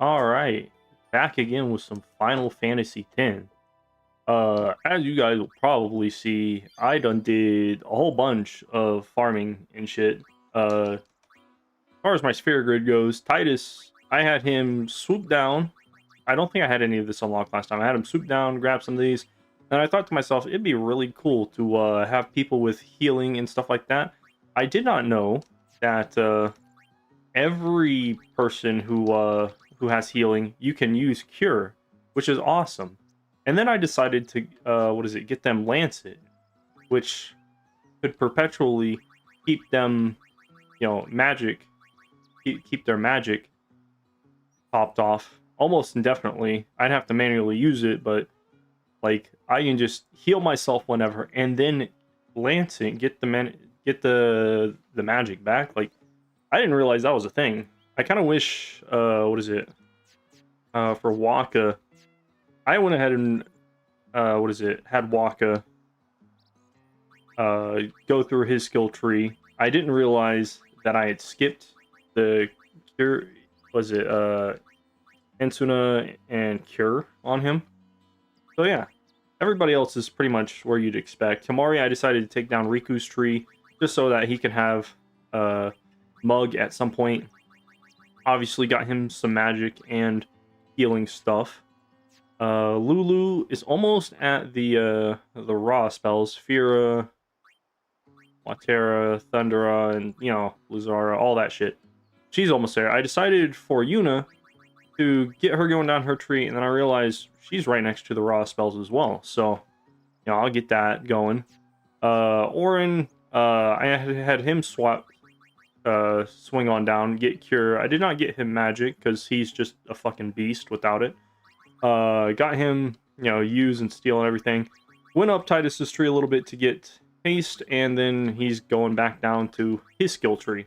All right, back again with some Final Fantasy X. As you guys will probably see, I done did a whole bunch of farming and shit. As far as my sphere grid goes, Titus, I had him swoop down. I don't think I had any of this unlocked last time. I had him swoop down, grab some of these, and I thought to myself, it'd be really cool to have people with healing and stuff like that. I did not know that every person who has healing, you can use cure, which is awesome. And then I decided to get them Lancet, which could perpetually keep them, magic, keep their magic popped off almost indefinitely. I'd have to manually use it, but like I can just heal myself whenever, and then Lancet get the magic back. Like I didn't realize that was a thing. I kind of wish, for Waka, I went ahead and, had Waka, go through his skill tree. I didn't realize that I had skipped the cure, Ensuna and Cure on him. So yeah, everybody else is pretty much where you'd expect. Tamari, I decided to take down Riku's tree just so that he could have, Mug at some point. Obviously got him some magic and healing stuff. Lulu is almost at the raw spells. Fira, Watera, Thundera, and Luzara, all that shit. She's almost there. I decided for Yuna to get her going down her tree, and then I realized she's right next to the raw spells as well. So, I'll get that going. Orin, I had him swap swing on down, get cure. I did not get him magic because he's just a fucking beast without it. Got him, use and steal and everything. Went up Titus's tree a little bit to get haste, and then he's going back down to his skill tree.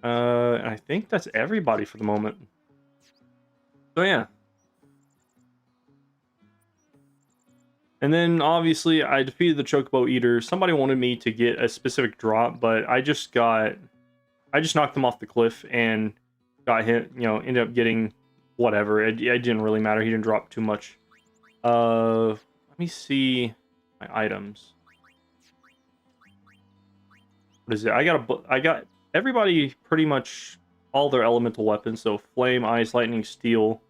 I think that's everybody for the moment. So yeah. And then obviously I defeated the Chocobo Eater. Somebody wanted me to get a specific drop, but I just knocked him off the cliff and got hit, ended up getting whatever. It didn't really matter. He didn't drop too much. Let me see my items. What is it? I got everybody pretty much all their elemental weapons. So flame, ice, lightning, steel.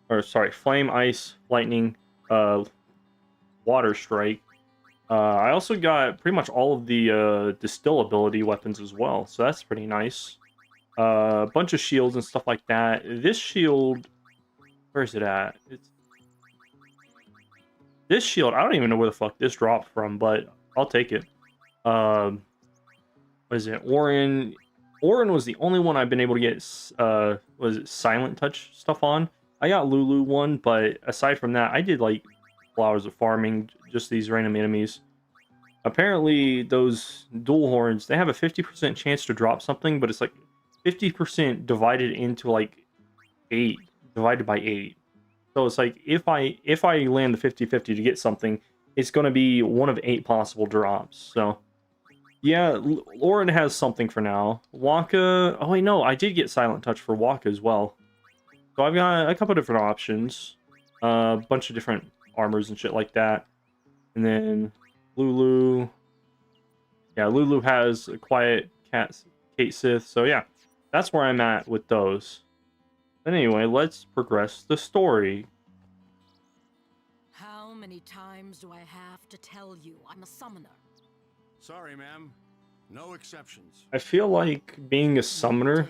Or sorry, flame, ice, lightning, water strike. I also got pretty much all of the distill ability weapons as well, so that's pretty nice. A bunch of shields and stuff like that. This shield, where is it at? This shield, I don't even know where the fuck this dropped from, but I'll take it. What is it? Orin was the only one I've been able to get, was it Silent Touch stuff on? I got Lulu one, but aside from that, I did like hours of farming, just these random enemies. Apparently, those dual horns, they have a 50% chance to drop something, but it's like 50% divided into like 8, divided by 8. So it's like if I land the 50-50 to get something, it's going to be one of 8 possible drops. So yeah, Lauren has something for now. Waka, oh wait, no, I did get Silent Touch for Waka as well. So I've got a couple different options, a bunch of different armors and shit like that. And then Lulu, yeah, Lulu has a quiet Kate Sith. So yeah, that's where I'm at with those. But anyway, let's progress the story. How many times do I have to tell you I'm a summoner? Sorry, ma'am. No exceptions. I feel like being a summoner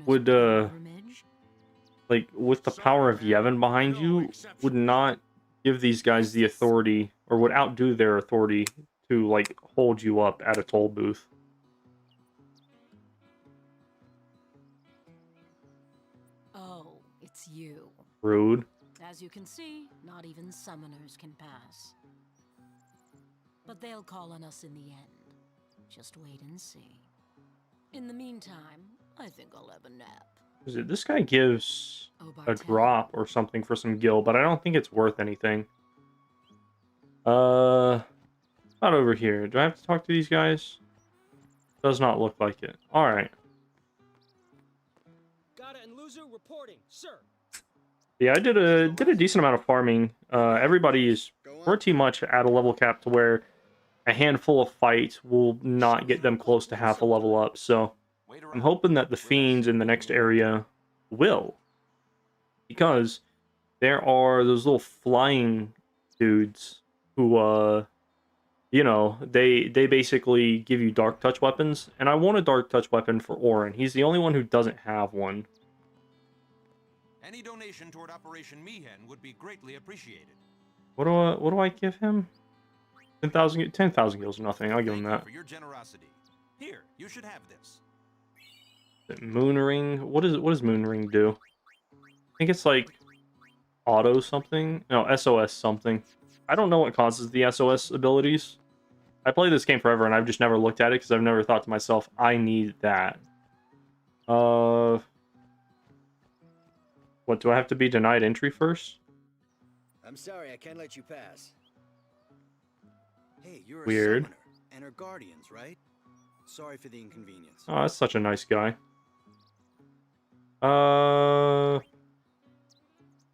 would, like, with the power of Yevon behind you, would not give these guys the authority, or would outdo their authority to, like, hold you up at a toll booth. Oh, it's you. Rude. As you can see, not even summoners can pass. But they'll call on us in the end. Just wait and see. In the meantime, I think I'll have a nap. Is it this guy gives a drop or something for some gil, but I don't think it's worth anything. Not over here. Do I have to talk to these guys? Does not look like it. Alright. Reporting, sir. Yeah, I did a decent amount of farming. Everybody is Go on. pretty much at a level cap to where a handful of fights will not get them close to half a level up. So I'm hoping that the fiends in the next area will, because there are those little flying dudes who you know, they basically give you dark touch weapons, and I want a dark touch weapon for Orin. He's the only one who doesn't have one. Any donation toward Operation Mi'ihen would be greatly appreciated. What do I give him? 10,000 gills, nothing. I'll give him Thank you that. for your generosity. Here, you should have this. Moon Ring. What does Moon Ring do? I think it's like auto something. No, SOS something. I don't know what causes the SOS abilities. I played this game forever and I've just never looked at it because I've never thought to myself, I need that. What, do I have to be denied entry first? I'm sorry, I can't let you pass. Hey, you're Weird. a summoner, and her guardians, right? Sorry for the inconvenience. Oh, that's such a nice guy.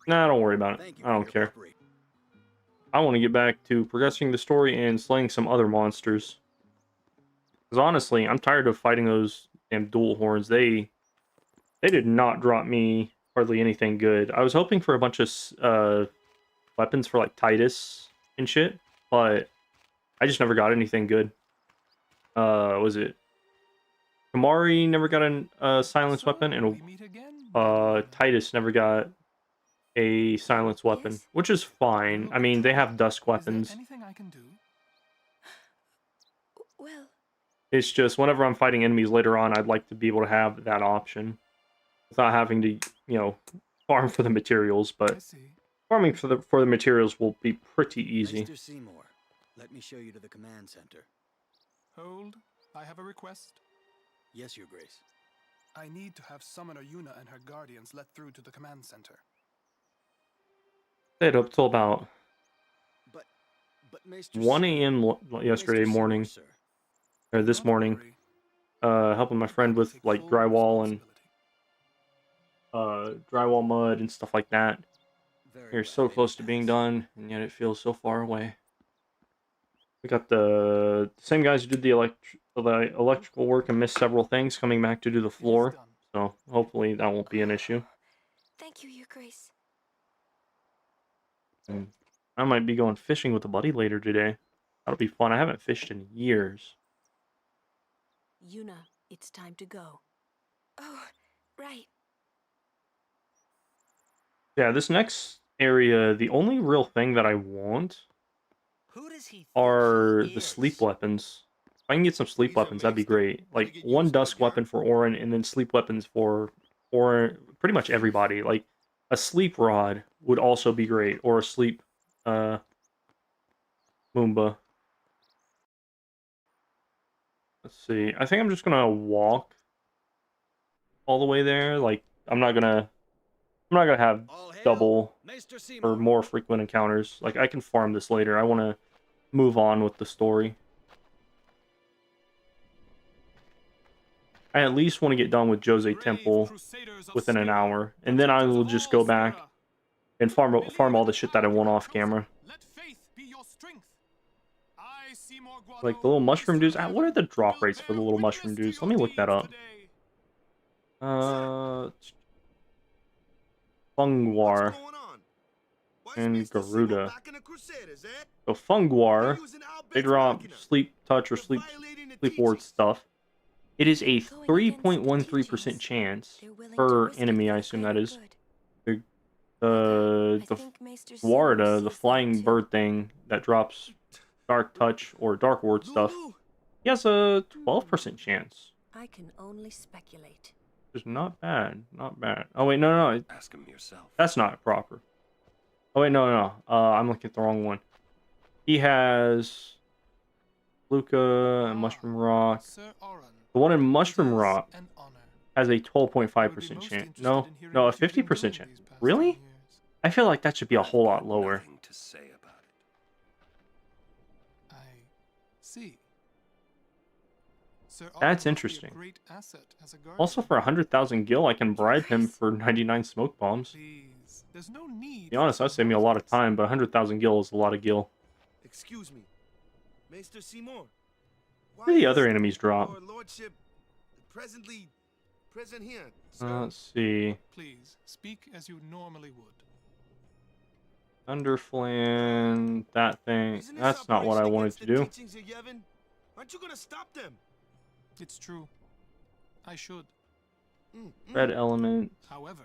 Nah, don't worry about it. Thank you I for don't your care. cooperation. I want to get back to progressing the story and slaying some other monsters. Because honestly, I'm tired of fighting those damn dual horns. They did not drop me hardly anything good. I was hoping for a bunch of weapons for like Titus and shit, but I just never got anything good. Was it Kamari never got a silence weapon, and Titus never got a silence weapon, Yes? which is fine. I mean, they have dusk weapons. Anything I can do? Well, It's just whenever I'm fighting enemies later on, I'd like to be able to have that option without having to, you know, farm for the materials. I But see. farming for the materials will be pretty easy. Mr. Seymour, let me show you to the command center. Hold. I have a request. Yes, Your Grace. I need to have Summoner Yuna and her guardians let through to the command center. Stayed up till about But, Mr. 1 Seymour, a.m. yesterday Mr. Seymour, morning, sir. or this Don't morning, worry. helping my friend I will with take like full drywall and responsibility. drywall mud and stuff like that. Very You're well, so may we close to being pass? done, and yet it feels so far away. We got the same guys who did the electrical work and missed several things coming back to do the It is floor, done. so hopefully that won't be an issue. thank you, Your Grace. And I might be going fishing with a buddy later today. That'll be fun. I haven't fished in years. Yuna, it's time to go. Oh, right. Yeah, this next area, the only real thing that I want Who does he think are he the is? sleep weapons. If I can get some sleep He's a weapons, that'd be maester. great. Let me Like get one used to it, dusk weapon Garrett. for Orin, and then sleep weapons for pretty much everybody. Like a sleep rod would also be great, or a sleep Moomba. Let's see. I think I'm just gonna walk all the way there. Like I'm not gonna have All hail, double Mr. or Seymour. more frequent encounters. Like I can farm this later. I want to move on with the story. I at least want to get done with Jose Temple within an hour, and then I will just go back and farm all the shit that I want off camera. Let faith be your strength. I, Seymour Like the little mushroom dudes. What are the drop rates for the little mushroom dudes? Let me look that up. Fungwar What's going on? Why is and Mr. Seymour Garuda. back in the Crusaders, eh? So Fungwar, They're using Al they Bhet's drop Machina. sleep touch or They're sleep violating the ward teachings. stuff. It is a Going against the 3.13% teachings. chance They're willing to per risk it enemy. for I the assume that greater is. good. The I think Maester Seymour Warda, sees the that flying too. bird thing that drops dark touch or dark ward stuff. Lulu, He has a 12% chance. I can only speculate. Which is not bad. Not bad. Oh wait, no. Ask him yourself. That's not proper. Oh wait, no. I'm looking at the wrong one. He has Luca and Mushroom Rock. Sir Oran, The one in it Mushroom is Rock an honor. has a I would be 12.5% most chance. interested No, in hearing no, a what you've been 50% doing chance. these past Really? 10 years. I feel like that should be a whole lot I've lower. nothing to say about it. I see. Sir That's Arden must be a interesting. great asset as a guardian. Also, for 100,000 gil, I can bribe him for 99 smoke bombs. To Please, there's no need. be for honest, that such saved me a lot of nonsense. time, but 100,000 gil is a lot of gil. Excuse me, Maester Seymour. Where do the other is enemies drop? Your lordship presently present here, sir? Let's see. Please, speak as you normally would. Thunderflan, that thing. Isn't this That's not what I operation wanted against to the do. teachings of Yevon? Aren't you gonna stop them? It's true. I should. Red element. However,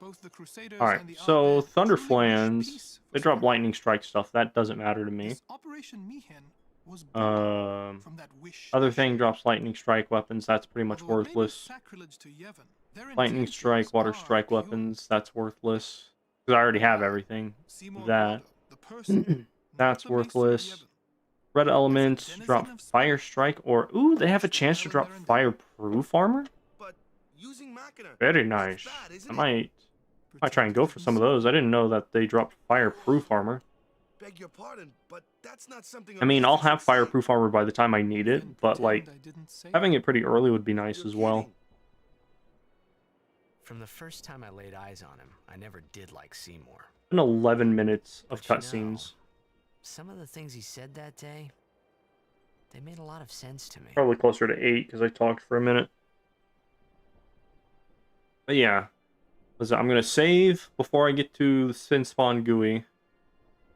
both the Crusaders Alright, and the so Undead truly wish Thunderflans, peace for they drop Sparta. lightning strike stuff. That doesn't matter to me. This Operation Mihen was born from that wish. Other they thing shared. drops lightning strike weapons. That's pretty much Although it may be worthless. sacrilege to Yevon, their Lightning intentions strike, water are strike pure. weapons. That's worthless. Because I already have everything. Seymour That. Gordo, the person, That's not the Maester of worthless. Yevon. Red elements denizen drop of Sparta, fire strike or ooh, they have a watch the chance to battle drop there and fireproof armor. But using Machina. Very that's nice. bad, isn't I it? might try and go for some of those. I didn't know that they dropped fireproof armor. Beg your pardon, but that's not something. I mean, I'll officers have should say. fireproof armor by the time I need Even it, but like pretend I didn't say having it pretty early would be nice You're as well. kidding. From the first time I laid eyes on him, I never did like Seymour. In 11 minutes of But you cutscenes. Some of the things he said that day, they made a lot of sense to me. Probably closer to 8 because I talked for a minute. But yeah. Listen, I'm going to save before I get to the Sin Spawn Gui. I'm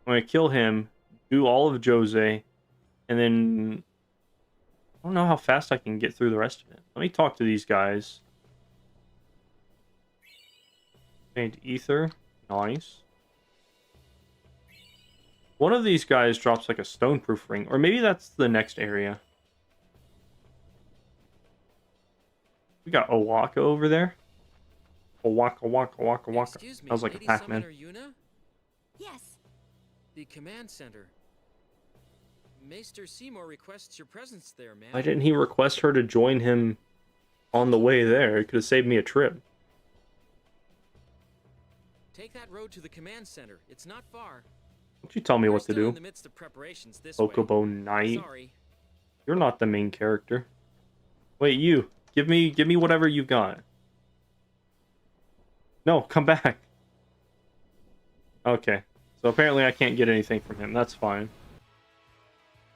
going to kill him, do all of Jose, and then I don't know how fast I can get through the rest of it. Let me talk to these guys. Paint ether. Nice. One of these guys drops like a stoneproof ring, or maybe that's the next area. We got Owaka over there. Owaka, waka, waka, waka. Excuse me, Sounds like Lady a Pac-Man. Summoner Yuna? Yes. The command center. Maester Seymour requests your presence there, ma'am. Why didn't he request her to join him on the way there? It could have saved me a trip. Take that road to the command center. It's not far. Don't you tell me We're what to still do. in the midst of preparations this way. Chocobo Knight. Sorry. You're not the main character. Wait, you. Give me whatever you've got. No, come back. Okay. So apparently I can't get anything from him. That's fine.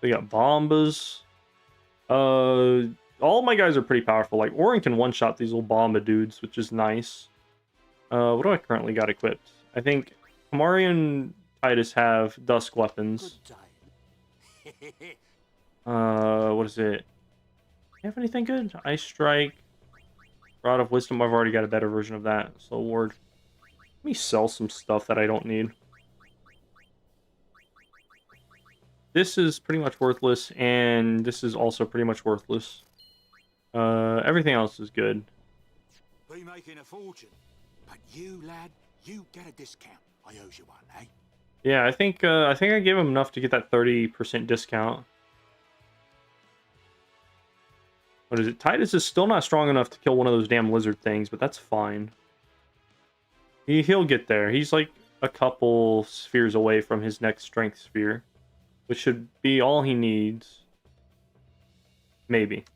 We got Bombas. All my guys are pretty powerful. Like, Orin can one-shot these little Bomba dudes, which is nice. What do I currently got equipped? I think Kamari and Titus have Dusk weapons. What is it? Do you have anything good? Ice Strike. Rod of Wisdom. I've already got a better version of that. So, Ward. Let me sell some stuff that I don't need. This is pretty much worthless, and this is also pretty much worthless. Everything else is good. Be making a fortune. But you, lad, you get a discount. I owe you one, eh? Yeah, I think I gave him enough to get that 30% discount. What is it? Titus is still not strong enough to kill one of those damn lizard things, but that's fine. He'll get there. He's like a couple spheres away from his next strength sphere, which should be all he needs. Maybe.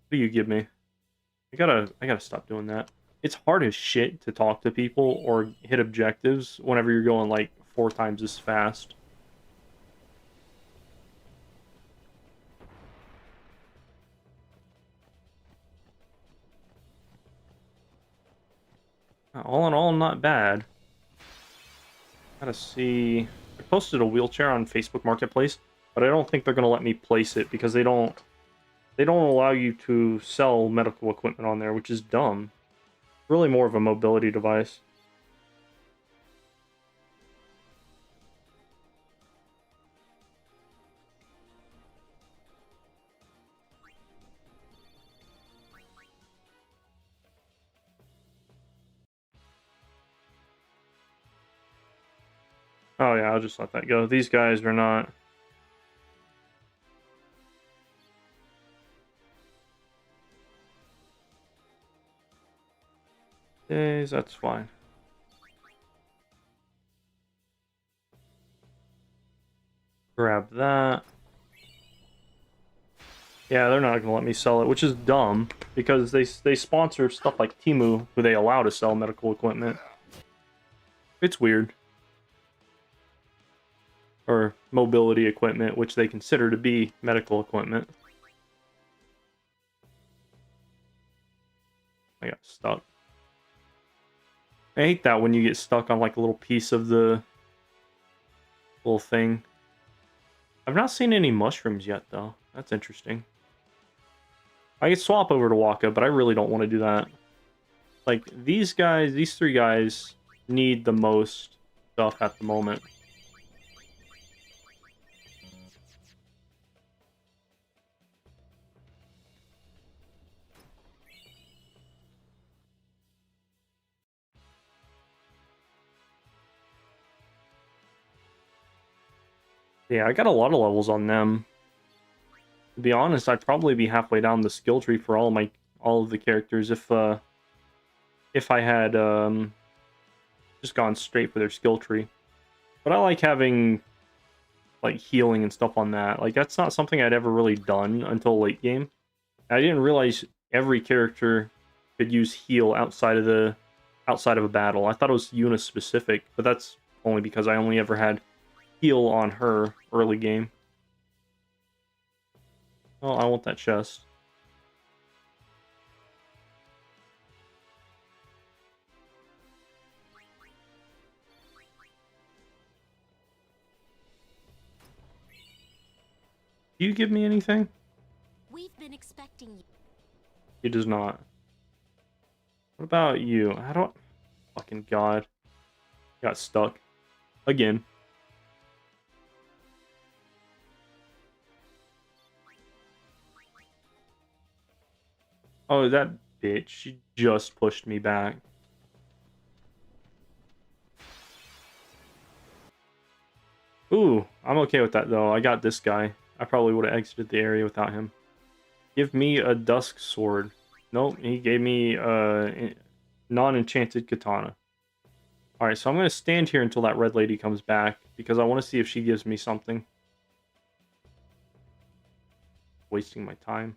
What do you give me? I gotta stop doing that. It's hard as shit to talk to people or hit objectives whenever you're going like 4 times as fast. All in all, not bad. Gotta see. I posted a wheelchair on Facebook Marketplace, but I don't think they're gonna let me place it because they don't allow you to sell medical equipment on there, which is dumb. Really more of a mobility device. Oh yeah, I'll just let that go. These guys are not. Days, that's fine. Grab that. Yeah, they're not gonna let me sell it, which is dumb because they sponsor stuff like Temu, who they allow to sell medical equipment. It's weird. Or mobility equipment, which they consider to be medical equipment. I got stuck. I hate that when you get stuck on like a little piece of the little thing. I've not seen any mushrooms yet, though. That's interesting. I could swap over to Waka, but I really don't want to do that. Like, these guys, these three guys need the most stuff at the moment. Yeah, I got a lot of levels on them. To be honest, I'd probably be halfway down the skill tree for all of the characters if I had just gone straight for their skill tree. But I like having like healing and stuff on that. Like that's not something I'd ever really done until late game. I didn't realize every character could use heal outside of a battle. I thought it was Yuna specific, but that's only because I only ever had heal on her early game. Oh, I want that chest. Do you give me anything? We've been expecting you. He does not. What about you? I don't... Fucking God. Got stuck. Again. Oh, that bitch. She just pushed me back. Ooh, I'm okay with that, though. I got this guy. I probably would have exited the area without him. Give me a dusk sword. Nope, he gave me a non-enchanted katana. Alright, so I'm going to stand here until that red lady comes back, because I want to see if she gives me something. Wasting my time.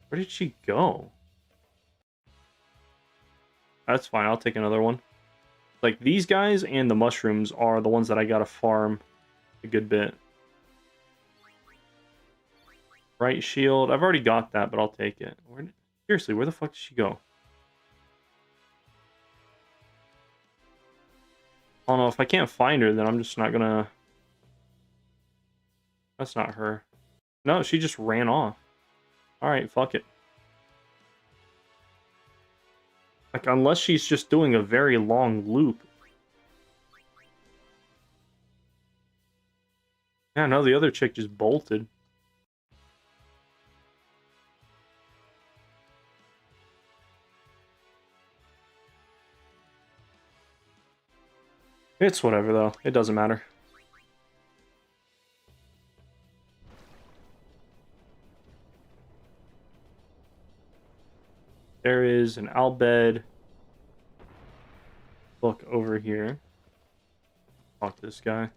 Where did she go? That's fine, I'll take another one. Like, these guys and the mushrooms are the ones that I gotta farm a good bit. Right shield. I've already got that, but I'll take it. Seriously, where the fuck did she go? I don't know. If I can't find her, then I'm just not gonna... That's not her. No, she just ran off. Alright, fuck it. Like, unless she's just doing a very long loop. Yeah, no, the other chick just bolted. It's whatever, though. It doesn't matter. There is an Albed book over here. Talk to this guy.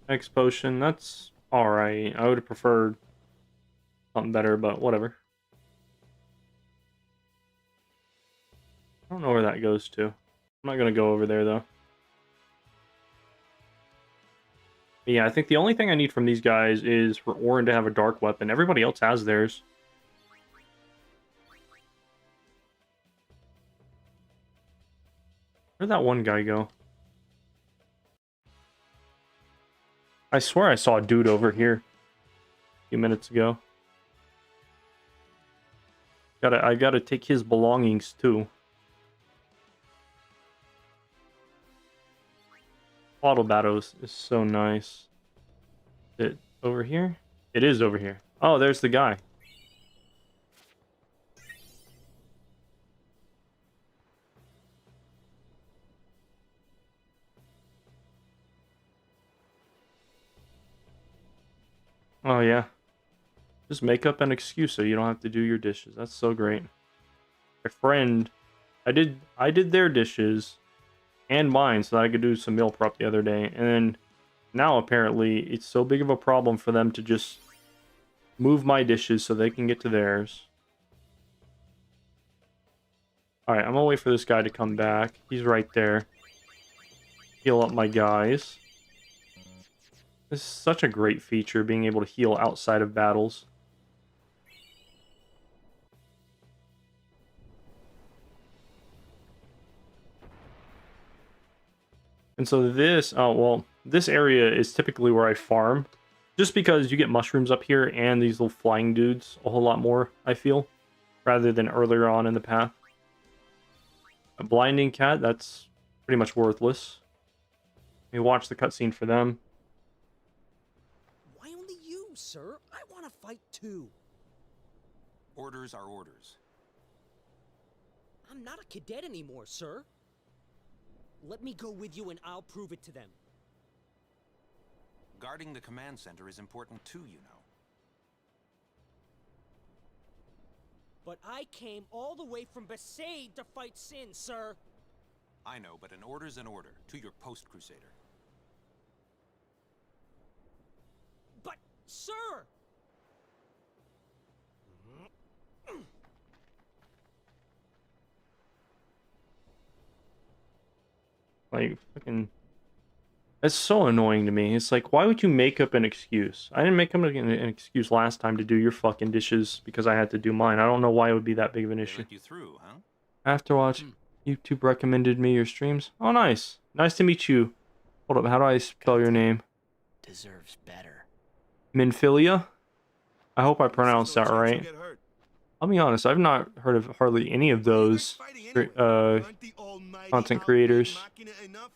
X potion, that's alright. I would have preferred something better, but whatever. I don't know where that goes to. I'm not going to go over there, though. But yeah, I think the only thing I need from these guys is for Auron to have a dark weapon. Everybody else has theirs. Where'd that one guy go? I swear I saw a dude over here a few minutes ago. I gotta take his belongings too. Bottle battles is so nice. Is it over here? It is over here. Oh, there's the guy. Oh, yeah. Just make up an excuse so you don't have to do your dishes. That's so great. My friend, I did their dishes and mine so that I could do some meal prep the other day. And then Now apparently it's so big of a problem for them to just move my dishes so they can get to theirs. Alright, I'm gonna wait for this guy to come back. He's right there. Heal up my guys. This is such a great feature, being able to heal outside of battles. And so this, oh well, this area is typically where I farm. Just because you get mushrooms up here and these little flying dudes a whole lot more, I feel. Rather than earlier on in the path. A blinding cat, that's pretty much worthless. Let me watch the cutscene for them. Why only you, sir? I want to fight too. Orders are orders. I'm not a cadet anymore, sir. Let me go with you and I'll prove it to them. Guarding the command center is important too, you know. But I came all the way from Besaid to fight Sin, sir. I know, but an order's an order. To your post, Crusader. But, sir! Like, fucking... That's so annoying to me. It's like, why would you make up an excuse? I didn't make up an excuse last time to do your fucking dishes because I had to do mine. I don't know why it would be that big of an They issue. let you through, huh? Afterwatch, YouTube recommended me your streams. Oh, nice. Nice to meet you. Hold up, how do I spell your name? Deserves better. Minfilia? I hope I pronounced that No chance right. you'll get hurt. I'll be honest, I've not heard of hardly any of those Aren't the almighty content Almighty creators. Machina enough?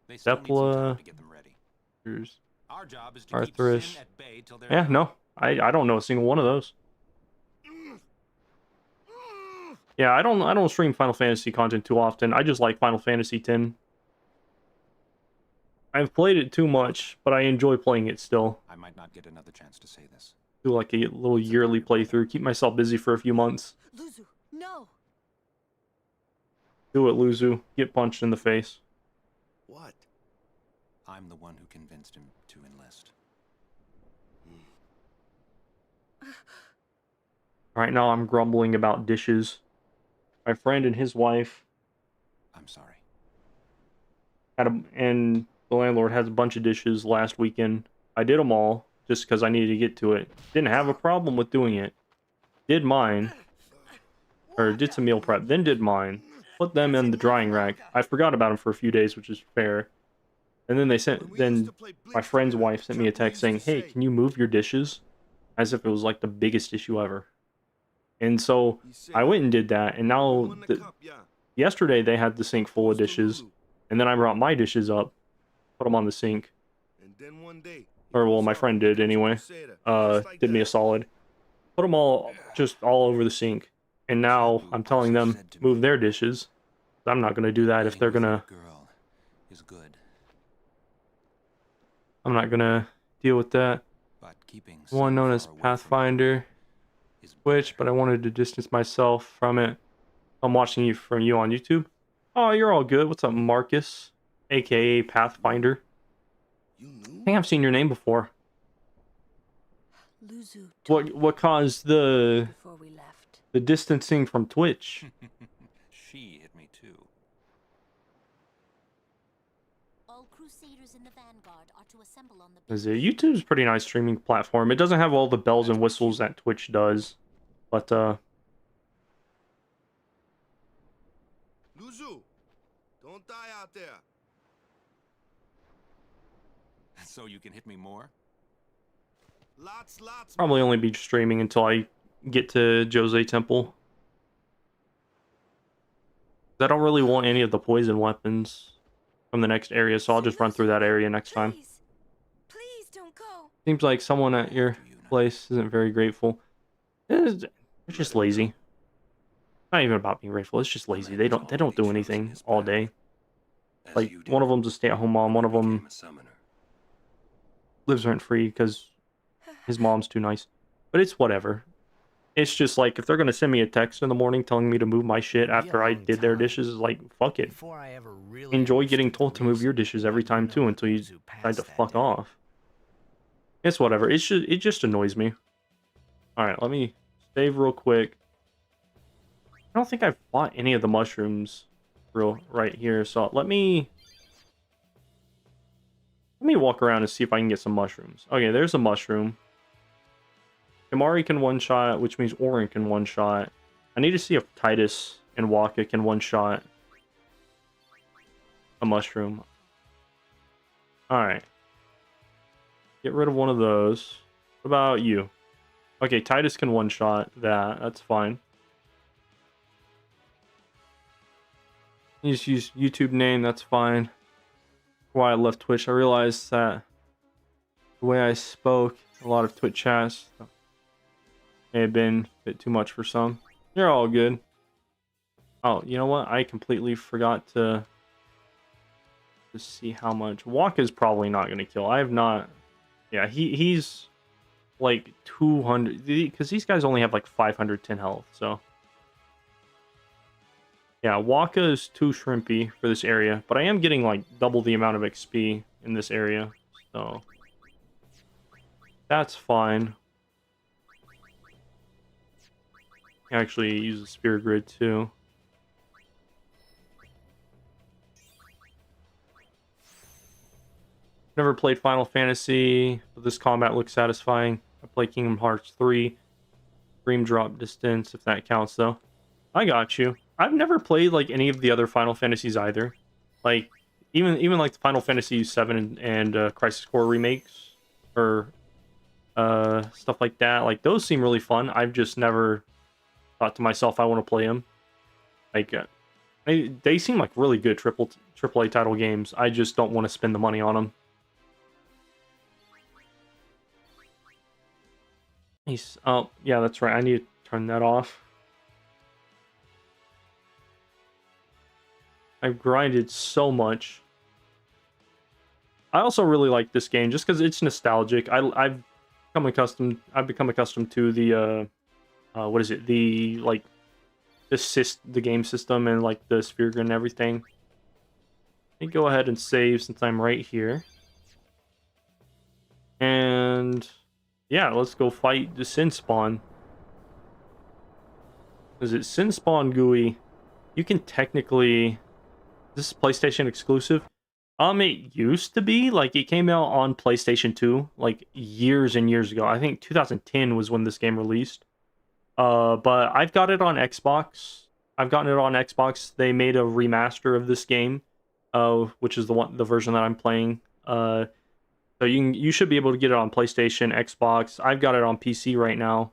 They still need some time Zepla. to get them ready. There's Our job is to Arthurus. keep Sin at bay till they're Yeah, done. no. I don't know a single one of those. Yeah, I don't stream Final Fantasy content too often. I just like Final Fantasy X. I've played it too much, but I enjoy playing it still. I might not get another chance to say this. Do like a little yearly playthrough, keep myself busy for a few months. Luzu, no! Do it, Luzu. Get punched in the face. What? I'm the one who convinced him to enlist. Right now I'm grumbling about dishes. My friend and his wife I'm sorry. and the landlord has a bunch of dishes last weekend. I did them all just because I needed to get to it. Didn't have a problem with doing it. Did mine. Or did some meal prep. Then did mine. Put them in the drying rack. I forgot about them for a few days, which is fair. And then then my friend's wife sent me a text saying, "Hey, can you move your dishes?" As if it was like the biggest issue ever. And so I went and did that, and now yesterday they had the sink full of dishes, and then I brought my dishes up, put them on the sink. And then one day, Or well, my friend did anyway. Did me a solid. Put them all just all over the sink, and now I'm telling them move their dishes. I'm not gonna do that if they're gonna. Girl is good, I'm not gonna deal with that. but keeping One Sin known as far away from Pathfinder. is Twitch, but I wanted to distance myself from it. I'm watching you from you on YouTube. Oh, you're all good. What's up, Marcus, aka Pathfinder? You I knew? think I've seen your name before. Luzu told What caused the before we left. distancing from Twitch? She hit me too. All Crusaders in the Vanguard are to assemble on the Is it? YouTube's a pretty nice streaming platform. It doesn't have all the bells and whistles that Twitch does, but Luzu, don't die out there. So you can hit me more? Lots. probably only be streaming until I get to Jose Temple. I don't really want any of the poison weapons from the next area, so I'll just run through that area next time. Please don't go. Seems like someone at your place isn't very grateful. They're just lazy. Not even about being grateful. It's just lazy. They don't do anything all day. Like one of them's a stay-at-home mom. One of them lives rent-free because his mom's too nice. But it's whatever. It's just like, if they're gonna send me a text in the morning telling me to move my shit after I did their dishes, like, fuck it. Before I ever really Enjoy getting understood the told to move your reason dishes why every time Yuna too until you and Pazu decide passed to that fuck day. off. It's whatever. It just annoys me. Alright, let me save real quick. I don't think I've bought any of the mushrooms right here, so let me walk around and see if I can get some mushrooms. Okay, there's a mushroom. Kimahri can one-shot, which means Auron can one-shot. I need to see if Tidus and Wakka can one-shot a mushroom. Alright. Get rid of one of those. What about you? Okay, Tidus can one-shot that. That's fine. You just use YouTube name. That's fine. Why I left Twitch. I realized that the way I spoke, a lot of Twitch chats may have been a bit too much for some. You're all good. Oh, you know what? I completely forgot to see how much. Wakka's probably not going to kill. I have not... Yeah, he's like 200... Because these guys only have like 510 health, so... Yeah, Wakka is too shrimpy for this area, but I am getting like double the amount of XP in this area, so... That's fine. Actually, use the Spear Grid too. Never played Final Fantasy, but this combat looks satisfying. I play Kingdom Hearts 3. Dream Drop Distance, if that counts though. I got you. I've never played like any of the other Final Fantasies either. Like, even like the Final Fantasy 7 and Crisis Core remakes, or stuff like that. Like, those seem really fun. I've just never thought to myself I want to play them. Like, they seem like really good AAA title games. I just don't want to spend the money on them. Oh, yeah, that's right. I need to turn that off. I've grinded so much. I also really like this game just because it's nostalgic. I've become accustomed to the what is it? The like the game system and like the Spear Grid and everything. Let me go ahead and save since I'm right here. And yeah, let's go fight the Sin Spawn. Is it Sin Spawn GUI? You can technically... This is PlayStation exclusive. It used to be. Like, it came out on PlayStation 2, like, years and years ago. I think 2010 was when this game released. But I've got it on Xbox. I've gotten it on Xbox. They made a remaster of this game, which is the version that I'm playing. So you should be able to get it on PlayStation, Xbox. I've got it on PC right now.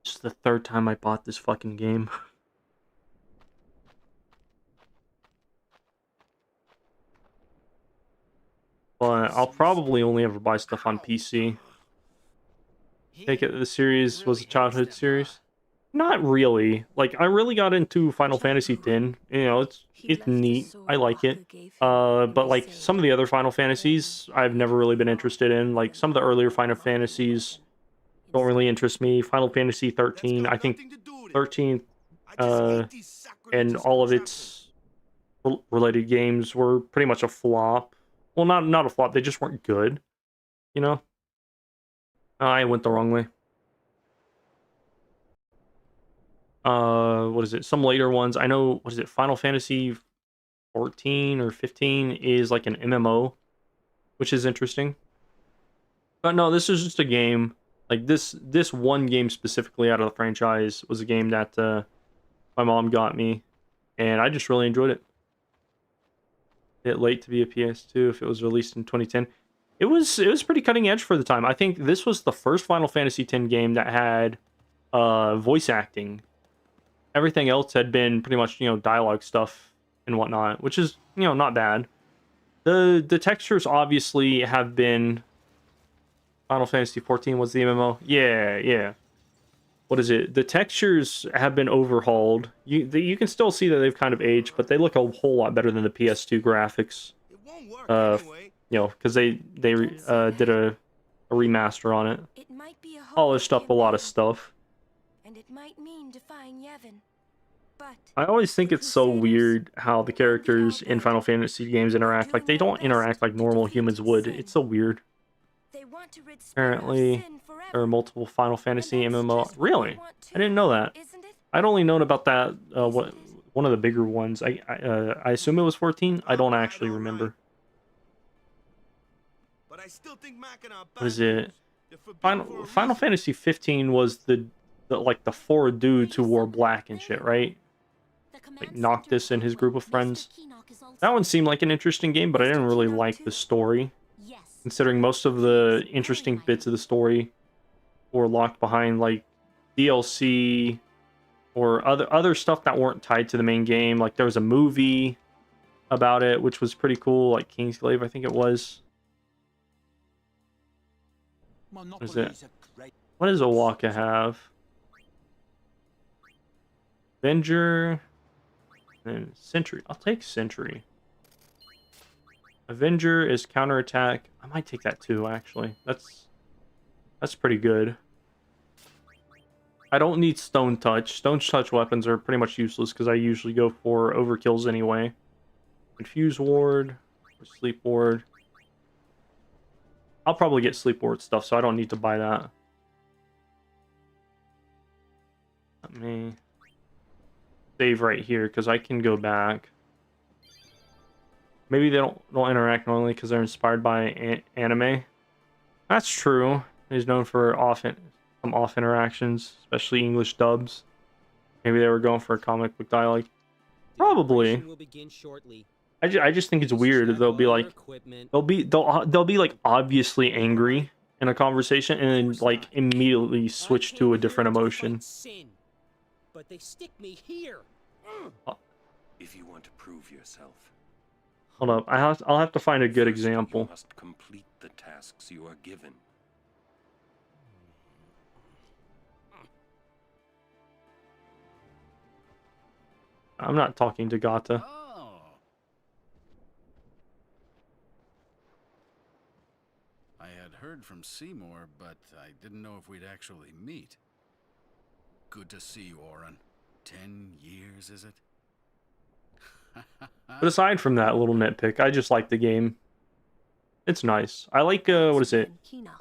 It's the third time I bought this fucking game. But I'll probably only ever buy stuff on PC. Take it the series was a childhood series? Not really. Like, I really got into Final Fantasy X. You know, it's neat. I like it. But like some of the other Final Fantasies, I've never really been interested in. Like some of the earlier Final Fantasies don't really interest me. Final Fantasy 13, I think 13 and all of its related games were pretty much a flop. Well, not a flop. They just weren't good. You know? I went the wrong way. What is it? Some later ones. I know, what is it? Final Fantasy 14 or 15 is like an MMO, which is interesting. But no, this is just a game. Like this one game specifically out of the franchise was a game that my mom got me, and I just really enjoyed it. Bit late to be a PS2 if it was released in 2010. It was pretty cutting edge for the time. I think this was the first Final Fantasy X game that had voice acting. Everything else had been pretty much, you know, dialogue stuff and whatnot, which is, you know, not bad. The textures obviously have been... Final Fantasy 14 was the MMO. Yeah. What is it? The textures have been overhauled. You can still see that they've kind of aged, but they look a whole lot better than the PS2 graphics. It won't work anyway. You know, because they did a a remaster on it. It might be a Polished up a lot of stuff. and it might mean defying Yevon. But I always think it's so weird how the characters in Final Fantasy games interact. Like, they don't interact like normal humans would. It's so weird. they want to rid Sparrow of Apparently, sin forever. there are multiple Final Fantasy And that's MMO. just what Really? they want I didn't know that. isn't it? I'd only known about that, one of the bigger ones. I assume it was 14? I don't actually remember. But I still think Mackinac What is it? They're forbidden for a Final reason. Fantasy 15 was the like the 4 dudes who wore black and shit, right? Like Noctis and his group of friends. That one seemed like an interesting game, but I didn't really like the story, Yes. considering most of the interesting bits of the story were locked behind like DLC or other stuff that weren't tied to the main game. Like there was a movie about it, which was pretty cool, like Kingsglaive, I think it was. What is it? What does Owaka have? Avenger and Sentry. I'll take Sentry. Avenger is counterattack. I might take that too, actually. That's pretty good. I don't need Stone Touch. Stone Touch weapons are pretty much useless because I usually go for overkills anyway. Confuse Ward or Sleep Ward. I'll probably get Sleep Ward stuff, so I don't need to buy that. Let me save right here because I can go back. Maybe they don't interact normally because they're inspired by anime. That's true. He's known for some off interactions, especially English dubs. Maybe they were going for a comic book dialogue. Probably. Will begin shortly. I just think it's weird. They'll be like, they'll be like obviously angry in a conversation and then like immediately switch to a different emotion. Sin, but they stick me here. If you want to prove yourself, Hold up, I'll have to find a good example. you must complete the tasks you are given. I'm not talking to Gata. Oh. I had heard from Seymour, but I didn't know if we'd actually meet. Good to see you, Orin. 10 years, is it? But aside from that little nitpick, I just like the game. It's nice. I like, what is it?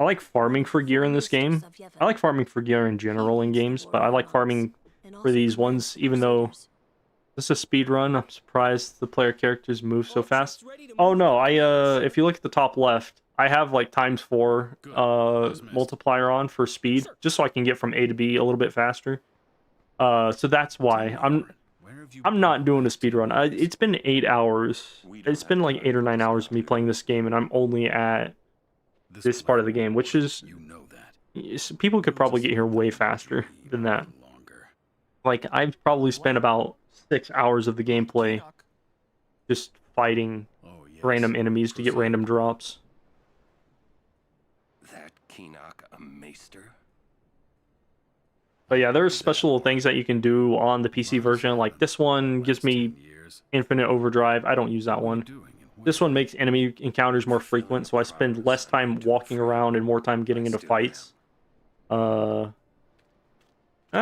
I like farming for gear in this game. I like farming for gear in general in games, but I like farming for these ones, even though this is a speed run. I'm surprised the player characters move so fast. Oh no, if you look at the top left, I have like ×4 multiplier on for speed, just so I can get from A to B a little bit faster. So that's why I'm not doing a speed run. It's been 8 hours. It's been like 8 or 9 hours of me playing this game, and I'm only at this part of the game, which is people could probably get here way faster than that. Like I've probably spent about 6 hours of the gameplay just fighting random enemies to get random drops. That Keenock a maester? But yeah, there's special things that you can do on the PC version. Like this one gives me infinite overdrive. I don't use that one. This one makes enemy encounters more frequent, so I spend less time walking around and more time getting into fights. And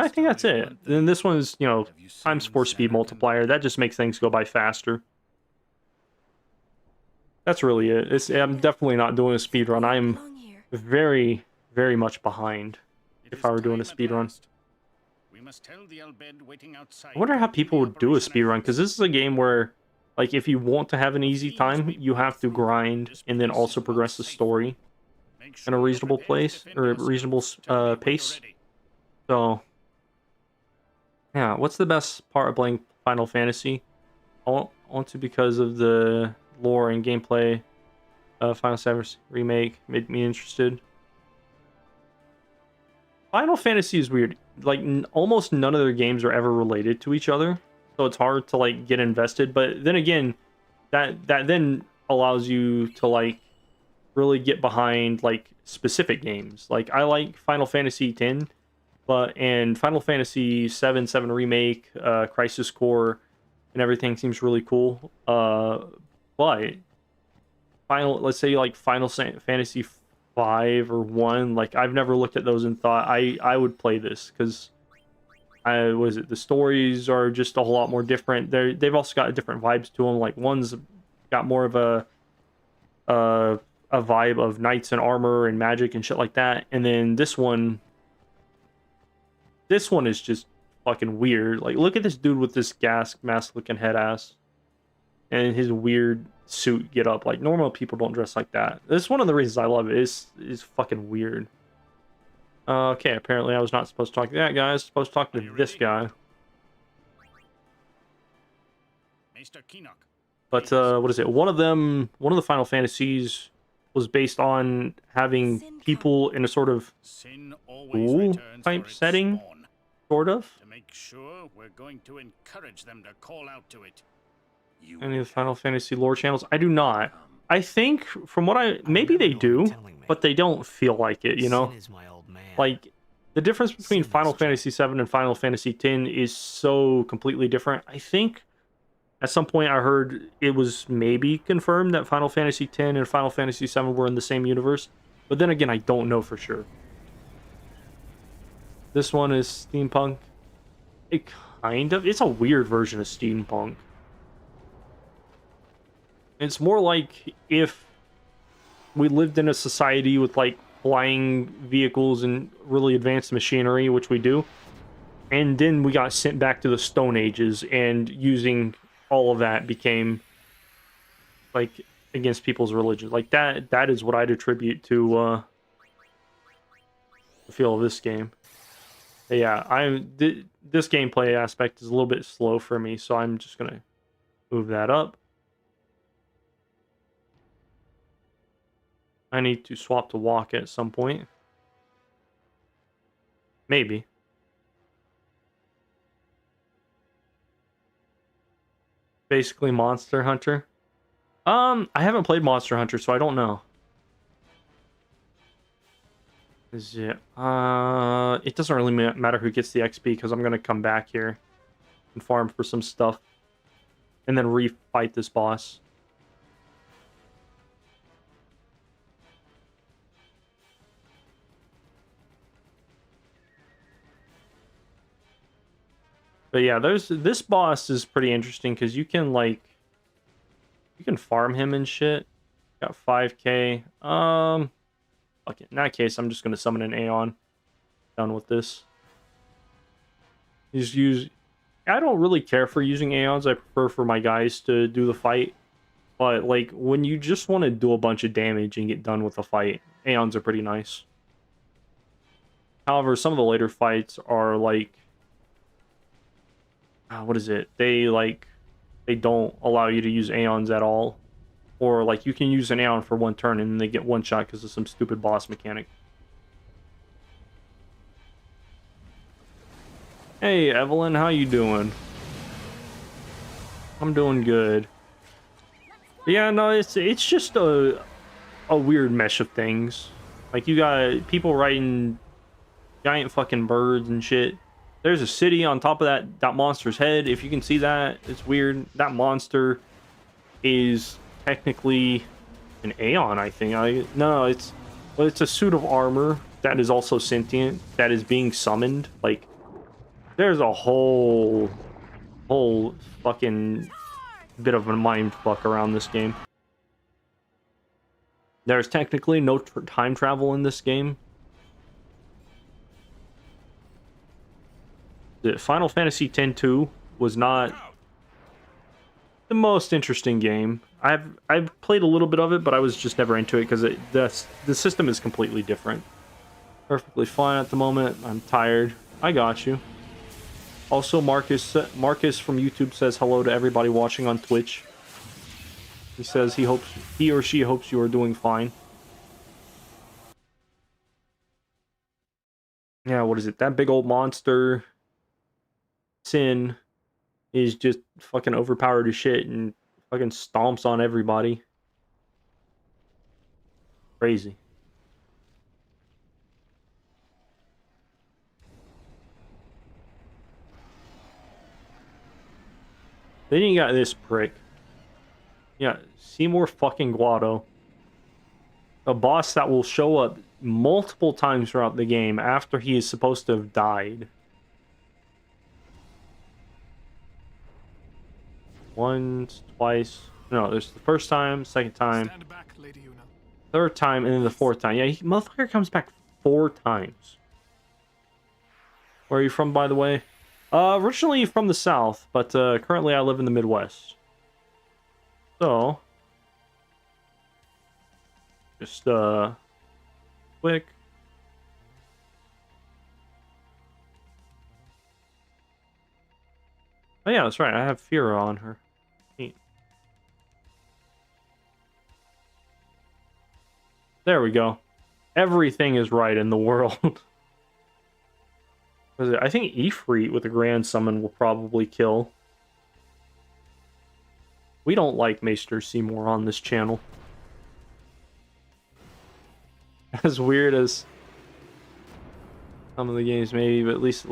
I think that's it. Then this one is, you know, ×4 speed multiplier. That just makes things go by faster. That's really it. I'm definitely not doing a speed run. I'm very, very much behind if I were doing a speed run. I wonder how people would do a speed run, because this is a game where, like, if you want to have an easy time, you have to grind and then also progress the story in a reasonable place or a reasonable pace. So, yeah, what's the best part of playing Final Fantasy? I want to because of the lore and gameplay. Final Fantasy Remake made me interested. Final Fantasy is weird. Like, almost none of their games are ever related to each other, so it's hard to, like, get invested. But then again, that then allows you to, like, really get behind, like, specific games. Like, I like Final Fantasy X, and Final Fantasy 7 Remake, Crisis Core, and everything seems really cool. But let's say, like, Final Fantasy 5 or 1. Like, I've never looked at those and thought I would play this, because the stories are just a whole lot more different. They've also got different vibes to them. Like, one's got more of a vibe of knights and armor and magic and shit like that, and then this one is just fucking weird. Like, look at this dude with this gas mask looking head ass and his weird suit get up. Like, normal people don't dress like that. This is one of the reasons I love it. Is fucking weird. Okay, apparently I was not supposed to talk to that guy. I was supposed to talk to this guy. Mr. Keenock. But what is it? One of the Final Fantasies was based on having people in a sort of school type setting, sort of. To make sure, we're going to encourage them to call out to it. Any of the Final Fantasy lore channels? I do not. I think from what maybe they do, but they don't feel like it, you know? Like, the difference between Final Fantasy 7 and Final Fantasy 10 is so completely different. I think at some point I heard it was maybe confirmed that Final Fantasy 10 and Final Fantasy 7 were in the same universe, but then again, I don't know for sure. This one is steampunk. It's a weird version of steampunk. It's more like if we lived in a society with, like, flying vehicles and really advanced machinery, which we do, and then we got sent back to the Stone Ages, and using all of that became, like, against people's religion. Like, that is what I'd attribute to the feel of this game. But yeah, this gameplay aspect is a little bit slow for me, so I'm just gonna move that up. I need to swap to walk at some point. Maybe. Basically Monster Hunter. I haven't played Monster Hunter, so I don't know. Is it? It doesn't really matter who gets the XP, because I'm gonna come back here and farm for some stuff, and then refight this boss. But yeah, this boss is pretty interesting because you can farm him and shit. Got 5k. Fuck it. In that case, I'm just gonna summon an Aeon. Done with this. I don't really care for using Aeons. I prefer for my guys to do the fight. But like, when you just want to do a bunch of damage and get done with the fight, Aeons are pretty nice. However, some of the later fights are like, what is it? They don't allow you to use Aeons at all. Or like, you can use an Aeon for one turn and then they get one shot because of some stupid boss mechanic. Hey Evelyn, how you doing? I'm doing good. Yeah, no, it's just a weird mesh of things. Like, you got people riding giant fucking birds and shit. There's a city on top of that monster's head. If you can see that, it's weird. That monster is technically an Aeon, I think. No, it's a suit of armor that is also sentient, that is being summoned. Like, there's a whole fucking bit of a mind fuck around this game. There's technically no time travel in this game. The Final Fantasy X-2 was not the most interesting game. I've played a little bit of it, but I was just never into it because the system is completely different. Perfectly fine at the moment. I'm tired. I got you. Also, Marcus from YouTube says hello to everybody watching on Twitch. He says he or she hopes you are doing fine. Yeah, what is it? That big old monster, Sin, is just fucking overpowered as shit and fucking stomps on everybody. Crazy. Then you got this prick. Yeah, Seymour fucking Guado. a boss that will show up multiple times throughout the game after he is supposed to have died. Once, twice. No, there's the first time, second time, Stand back, Lady Yuna. third time, and then the fourth time. Yeah, motherfucker comes back 4 times. Where are you from, by the way? Originally from the south, but currently I live in the Midwest. So, just quick. Oh yeah, that's right. I have Fira on her. Neat. There we go. Everything is right in the world. I think Ifrit with a Grand Summon will probably kill. We don't like Maester Seymour on this channel. As weird as some of the games maybe, but at least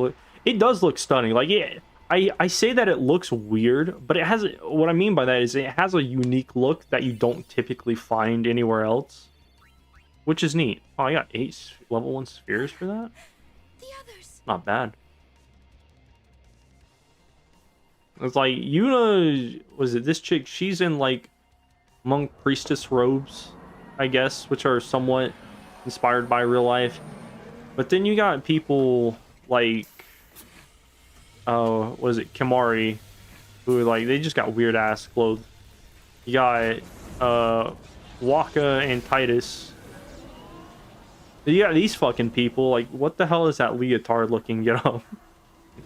it does look stunning. Like, yeah, I say that it looks weird, but it has, what I mean by that is it has a unique look that you don't typically find anywhere else, which is neat. Oh, I got 8 level 1 spheres for that? The others. Not bad. It's like, Yuna, was it this chick? She's in, like, monk priestess robes, I guess, which are somewhat inspired by real life. But then you got people like, what is it, Kimari, who, like, they just got weird ass clothes. You got, Waka and Titus. You got these fucking people, like, what the hell is that leotard looking get up?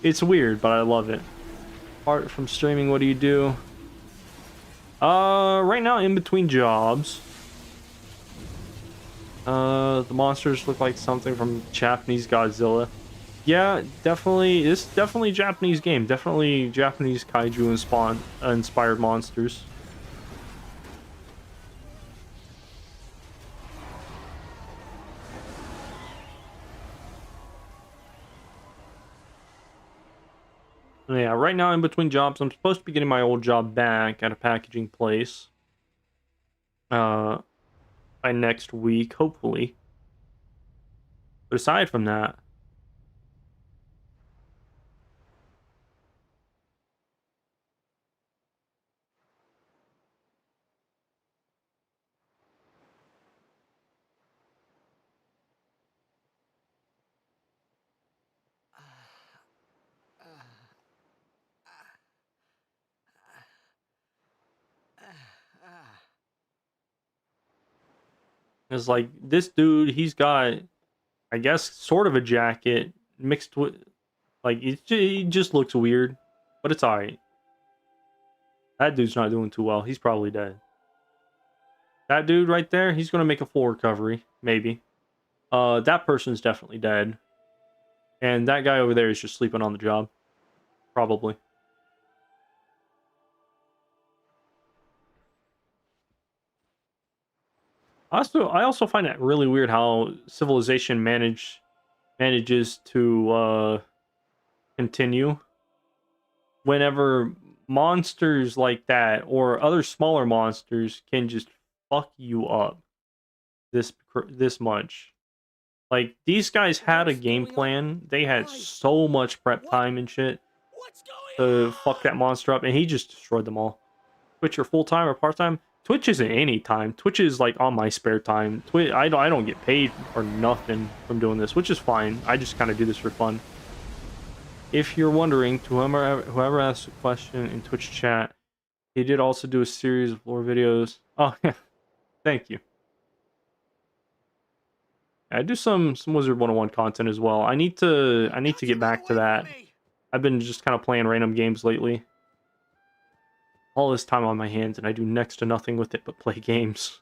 It's weird, but I love it. Apart from streaming, what do you do? Right now, in between jobs. The monsters look like something from Japanese Godzilla. Yeah, definitely. It's definitely a Japanese game. Definitely Japanese kaiju inspired monsters. Yeah, right now in between jobs, I'm supposed to be getting my old job back at a packaging place. By next week, hopefully. But aside from that, it's like this dude, he's got, I guess, sort of a jacket mixed with, like, he just looks weird, but it's alright. That dude's not doing too well. He's probably dead. That dude right there, he's gonna make a full recovery, maybe. That person's definitely dead. And that guy over there is just sleeping on the job. Probably. I also find it really weird how Civilization manages to continue whenever monsters like that or other smaller monsters can just fuck you up this much. Like, these guys had a game plan. They had so much prep time and shit to fuck that monster up, and he just destroyed them all. Twitch, your full time or part time? Twitch isn't any time. Twitch is like on my spare time. I don't get paid or nothing from doing this, which is fine. I just kind of do this for fun. If you're wondering, to whoever asked a question in Twitch chat, he did also do a series of lore videos. Oh, yeah. Thank you. I do some Wizard 101 content as well. I need to get back to that. I've been just kind of playing random games lately. All this time on my hands, and I do next to nothing with it but play games.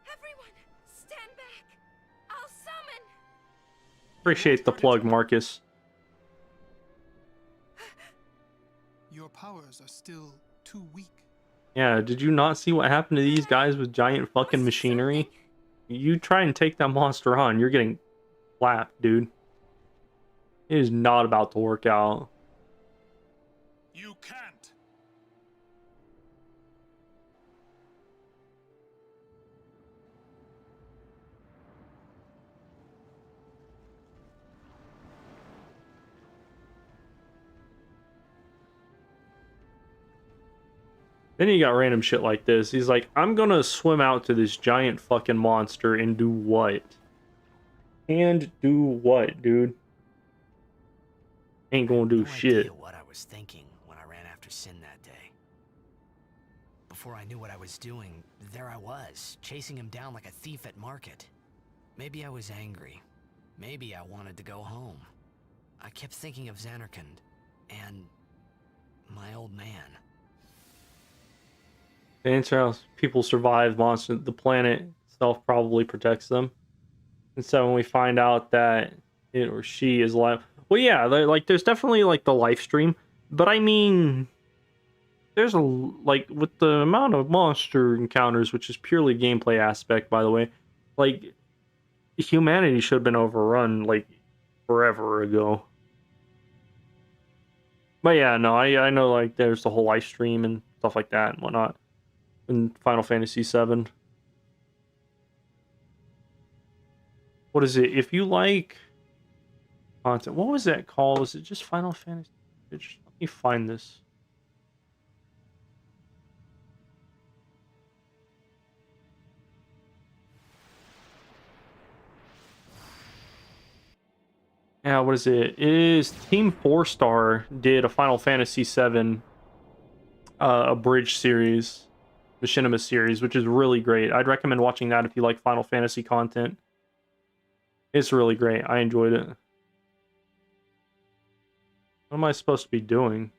Everyone, stand back. I'll summon. Appreciate the plug, Marcus. Your powers are still too weak. Yeah, did you not see what happened to these guys with giant fucking machinery? You try and take that monster on, you're getting slapped, dude. It is not about to work out. You can't. Then you got random shit like this. He's like, I'm gonna swim out to this giant fucking monster and do what? And do what, dude? Ain't gonna do No shit. idea what I was thinking when I ran after Sin that day. Before I knew what I was doing, there I was, chasing him down like a thief at market. Maybe I was angry. Maybe I wanted to go home. I kept thinking of Zanarkand and my old man. The answer is people survive monsters. The planet itself probably protects them. And so when we find out that it or she is alive, well, yeah, like there's definitely like the life stream, but I mean, there's a like with the amount of monster encounters, which is purely gameplay aspect, by the way, like humanity should have been overrun like forever ago. But yeah, no, I know like there's the whole life stream and stuff like that and whatnot in Final Fantasy VII. What is it? If you like content, what was that called? Was it just Final Fantasy? Let me find this. Yeah, what is it? It is Team 4-Star did a Final Fantasy VII abridged series, Machinima series, which is really great. I'd recommend watching that if you like Final Fantasy content. It's really great. I enjoyed it. What am I supposed to be doing?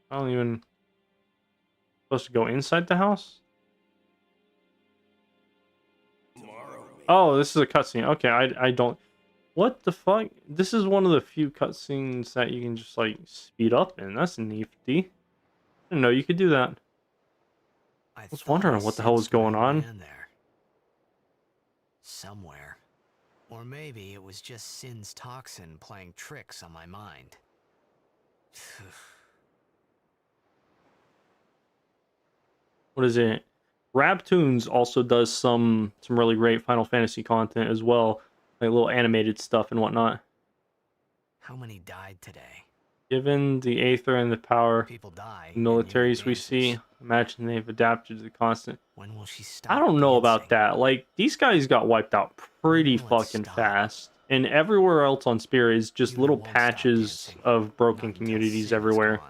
I don't even... Supposed to go inside the house? Oh, this is a cutscene. Okay, I don't... What the fuck? This is one of the few cutscenes that you can just, like, speed up in. That's nifty. I didn't know you could do that. I was wondering what the hell was going on. Somewhere. Or maybe it was just Sin's toxin playing tricks on my mind. What is it? Rabtoons also does some really great Final Fantasy content as well, like little animated stuff and whatnot. How many died today? Given the Aether and the power People die, militaries we see, imagine they've adapted to the constant. When will she stop? I don't know about that. Like, these guys got wiped out pretty fucking fast. And everywhere else on Spear is just little patches of broken communities everywhere.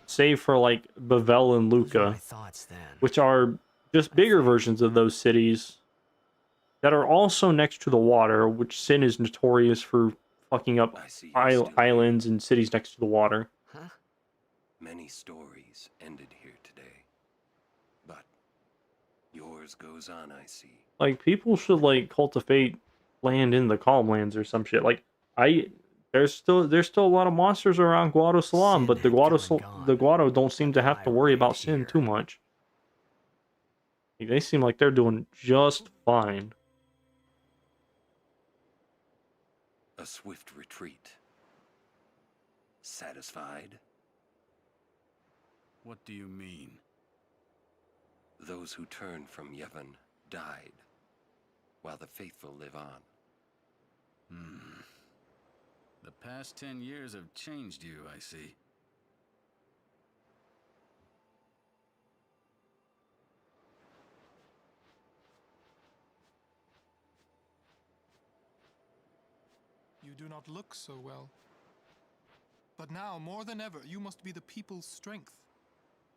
Save for, like, Bavel and Luca, which are just bigger versions of those cities that are also next to the water, which Sin is notorious for fucking up islands and cities next to the water. Huh? Many stories ended here today, but yours goes on, I see. Like, people should, like, cultivate land in the Calm Lands or some shit. Like, there's still a lot of monsters around Guado Salam, but the Guado don't seem to have to worry about Sin too much. Like, they seem like they're doing just fine. A swift retreat. Satisfied? What do you mean? Those who turned from Yevon died, while the faithful live on. The past 10 years have changed you, I see. You do not look so well. But now, more than ever, you must be the people's strength,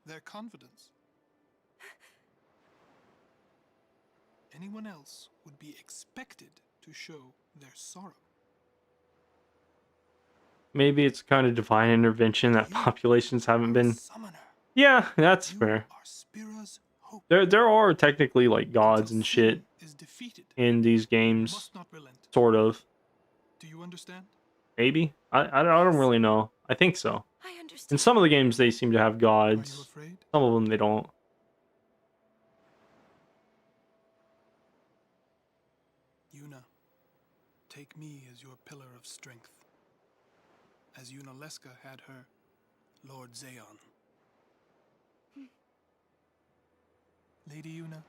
their confidence. Anyone else would be expected to show their sorrow. Maybe it's kind of divine intervention that populations haven't been... Yeah, that's fair. There are technically, like, gods and shit in these games. Sort of. Do you understand? Maybe? I don't really know. I think so. In some of the games, they seem to have gods. Some of them, they don't. Yuna, take me as your pillar of strength, as Yunalesca had her Lord Zayon. Lady Yuna,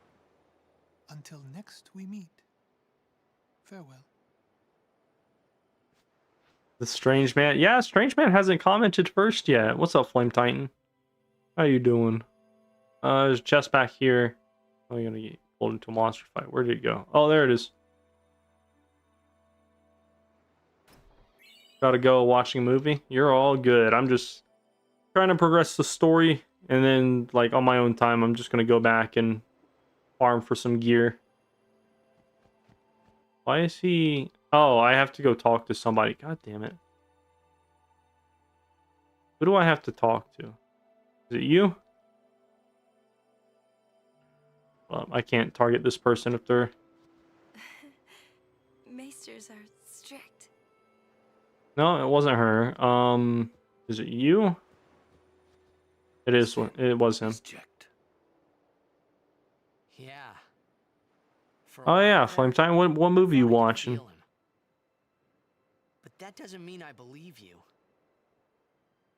until next we meet, farewell. The Strange Man. Yeah, Strange Man hasn't commented first yet. What's up, Flame Titan? How you doing? There's a chest back here. Oh, you're gonna get pulled into a monster fight. Where did it go? Oh, there it is. Gotta go watching a movie. You're all good. I'm just trying to progress the story, and then, like, on my own time, I'm just gonna go back and farm for some gear. Why is he... Oh, I have to go talk to somebody. God damn it. Who do I have to talk to? Is it you? Well, I can't target this person if they're... Maesters are strict. No, it wasn't her. Is it you? It is. It was him. Yeah. Oh yeah, Flame Time. What movie you watching? But that doesn't mean I believe you.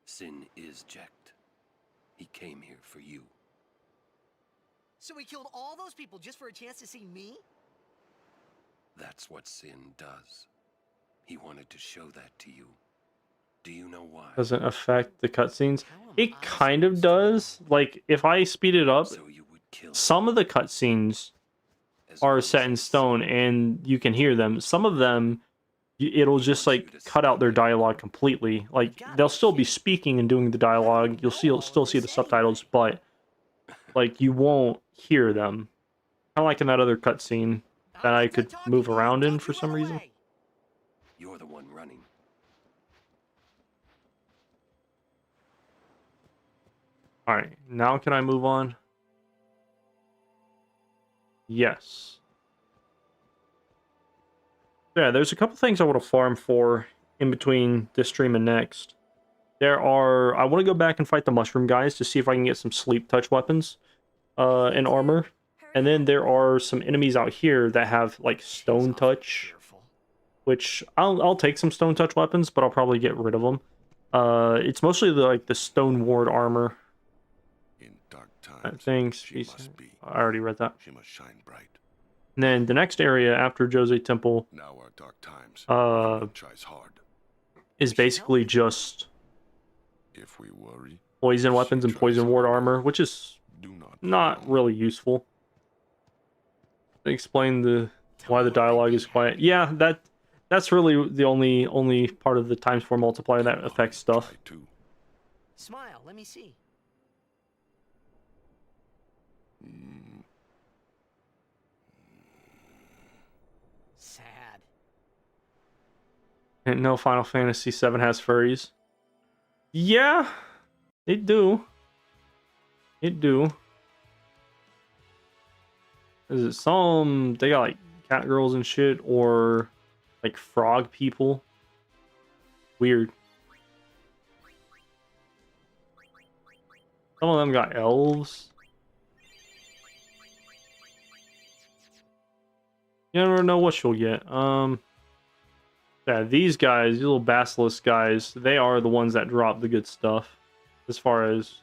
Sin is Jecht. He came here for you. So he killed all those people just for a chance to see me? That's what Sin does. He wanted to show that to you. Do you know why? Doesn't affect the cutscenes. It kind of does. Like, if I speed it up, some of the cutscenes are set in stone and you can hear them. Some of them, it'll just like cut out their dialogue completely. Like, they'll still be speaking and doing the dialogue. You'll still see the subtitles, but like you won't hear them. Kind of like in that other cutscene that I could move around in for some reason. You're the one running. Alright, now can I move on? Yes. Yeah, there's a couple things I want to farm for in between this stream and next. I want to go back and fight the mushroom guys to see if I can get some sleep touch weapons and armor. And then there are some enemies out here that have like stone touch, which I'll take some stone touch weapons, but I'll probably get rid of them. It's mostly the stone ward armor. Thanks. I already read that. She must shine bright. And then the next area after Jose Temple Now are dark times. Tries hard. is basically just If we worry, poison weapons and poison ward armor, which is not really useful. Explain why the dialogue is quiet. Yeah, that's really the only part of the times 4 multiplier that affects stuff. Smile, let me see. Sad. And no Final Fantasy VII has furries. Yeah, it do. It do. Is it some... They got like cat girls and shit, or like frog people. Weird. Some of them got elves. You never know what you'll get. Yeah, these guys, these little basilisk guys, they are the ones that drop the good stuff as far as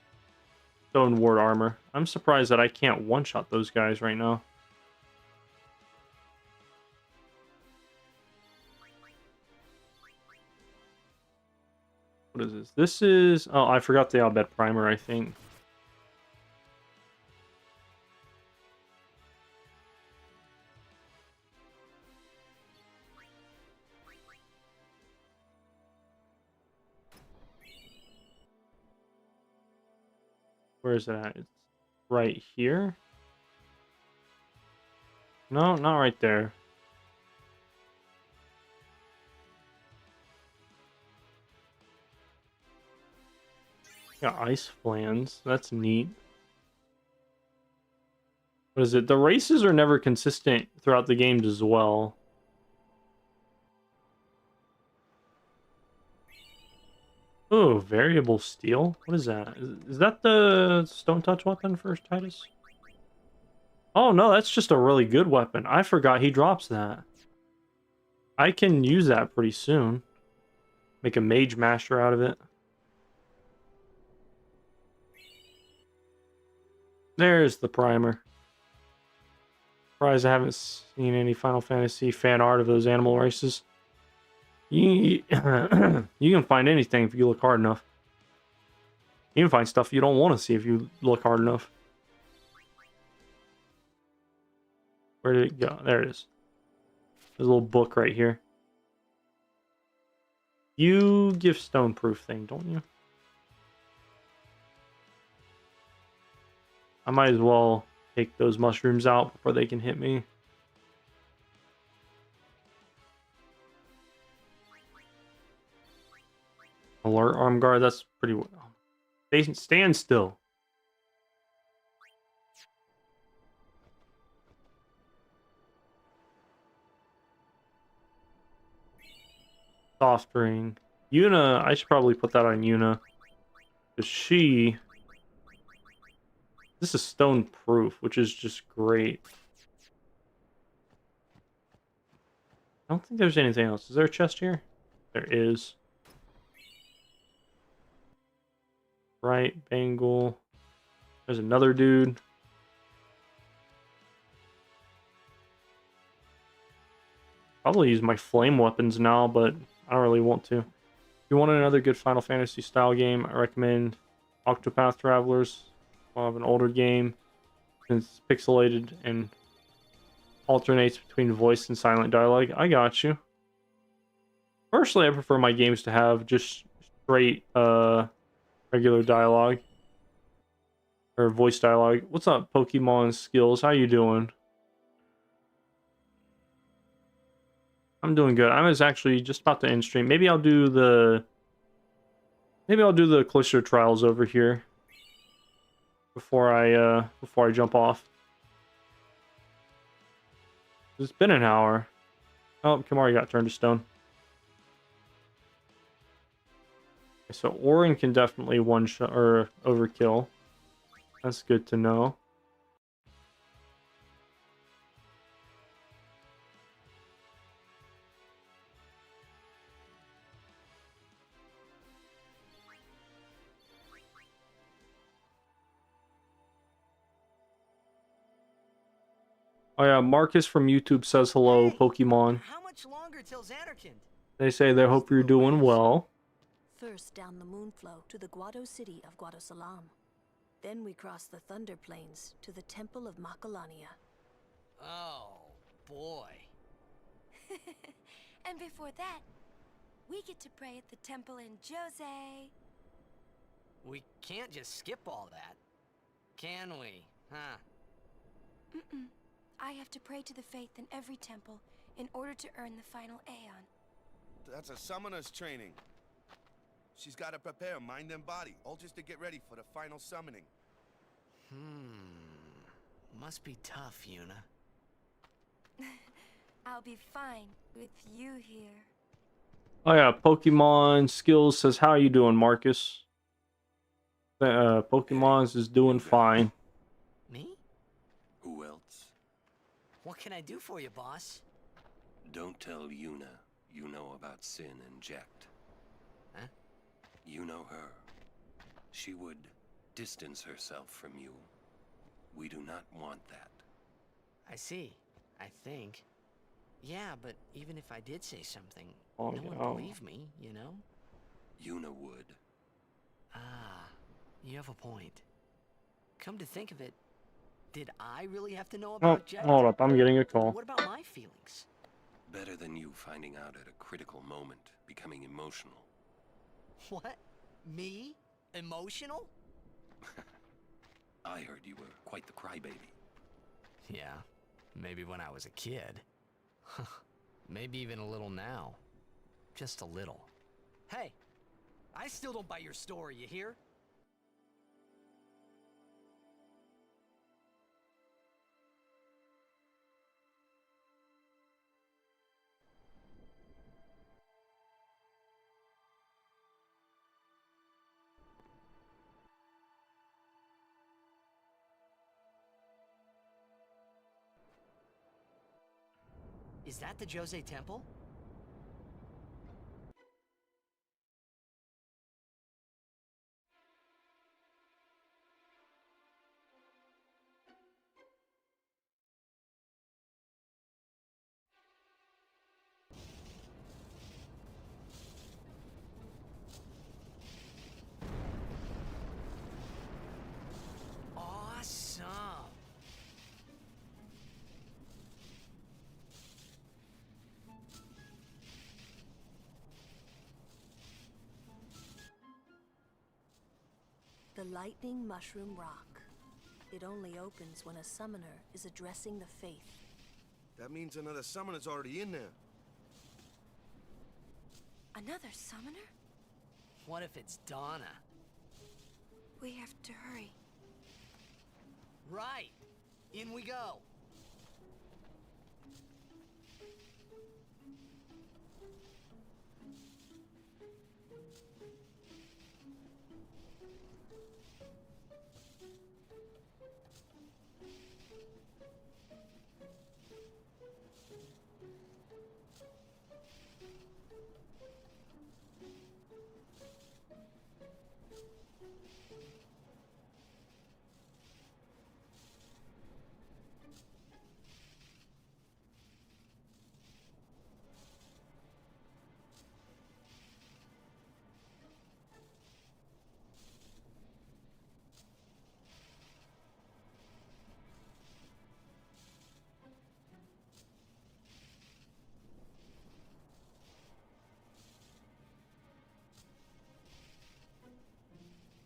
stone ward armor. I'm surprised that I can't one-shot those guys right now. What is this? This is... Oh, I forgot the Albed Primer, I think. Where is it at? It's right here? No, not right there. Got ice flans. That's neat. What is it? The races are never consistent throughout the games as well. Oh, variable steel? What is that? Is that the stone touch weapon for Titus? Oh no, that's just a really good weapon. I forgot he drops that. I can use that pretty soon. Make a mage master out of it. There's the primer. Surprised I haven't seen any Final Fantasy fan art of those animal races. You you can find anything if you look hard enough. You can find stuff you don't want to see if you look hard enough. Where did it go? There it is. There's a little book right here. You give stone proof thing, don't you? I might as well take those mushrooms out before they can hit me. Alert arm guard, that's pretty well. Stand still. Soft ring. Yuna, I should probably put that on Yuna. Because this is stone proof, which is just great. I don't think there's anything else. Is there a chest here? There is. Right, bangle. There's another dude. Probably use my flame weapons now, but I don't really want to. If you want another good Final Fantasy style game, I recommend Octopath Travelers. I'll have an older game. It's pixelated and alternates between voice and silent dialogue. I got you. Personally, I prefer my games to have just straight regular dialogue or voice dialogue. What's up, Pokemon Skills? How you doing? I'm doing good. I was actually just about to end stream. Maybe I'll do the Callisto trials over here before I jump off. It's been an hour. Oh, Kimari got turned to stone. So Auron can definitely one-shot or overkill. That's good to know. Oh yeah, Marcus from YouTube says hello, Pokemon. How much longer till Xanarkand? They say they hope you're doing well. First down the Moonflow to the Guado city of Guadosalam. Then we cross the Thunder Plains to the Temple of Macalania. Oh, boy. And before that, we get to pray at the temple in Jose. We can't just skip all that, can we? Huh? Mm-mm. I have to pray to the faith in every temple in order to earn the final Aeon. That's a summoner's training. She's got to prepare mind and body, all just to get ready for the final summoning. Must be tough, Yuna. I'll be fine with you here. Oh yeah, Pokemon Skills says, how you doing, Marcus? Pokemon's is doing fine. Me? Who else? What can I do for you, boss? Don't tell Yuna you know about Sin and Jecht. Huh? You know her. She would distance herself from you. We do not want that. I see. I think. Yeah, but even if I did say something, Oh, no one no. would believe me, you know? Yuna would. Ah, you have a point. Come to think of it, did I really have to know Oh, about Jecht? hold up, I'm getting a call. What about my feelings? Better than you finding out at a critical moment, becoming emotional. What? Me? Emotional? I heard you were quite the crybaby. Yeah, maybe when I was a kid. Maybe even a little now. Just a little. Hey, I still don't buy your story, you hear? Is that the Jose Temple? The Lightning Mushroom Rock. It only opens when a summoner is addressing the faith. That means another summoner's already in there. Another summoner? What if it's Donna? We have to hurry. Right. In we go.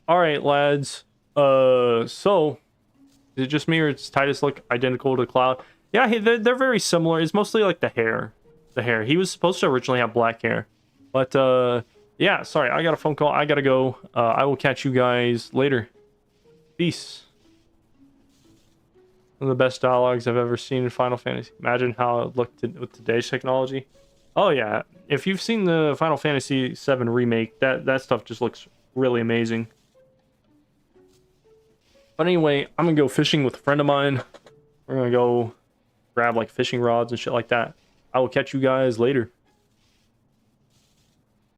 All right, lads. So is it just me or does Titus look identical to Cloud? Yeah, they're very similar. It's mostly like the hair. The hair. He was supposed to originally have black hair, but yeah. Sorry, I got a phone call. I gotta go. I will catch you guys later. Peace. One of the best dialogues I've ever seen in Final Fantasy. Imagine how it looked with today's technology. Oh yeah, if you've seen the Final Fantasy VII remake, that stuff just looks really amazing. But anyway, I'm gonna go fishing with a friend of mine. We're gonna go grab like fishing rods and shit like that. I will catch you guys later.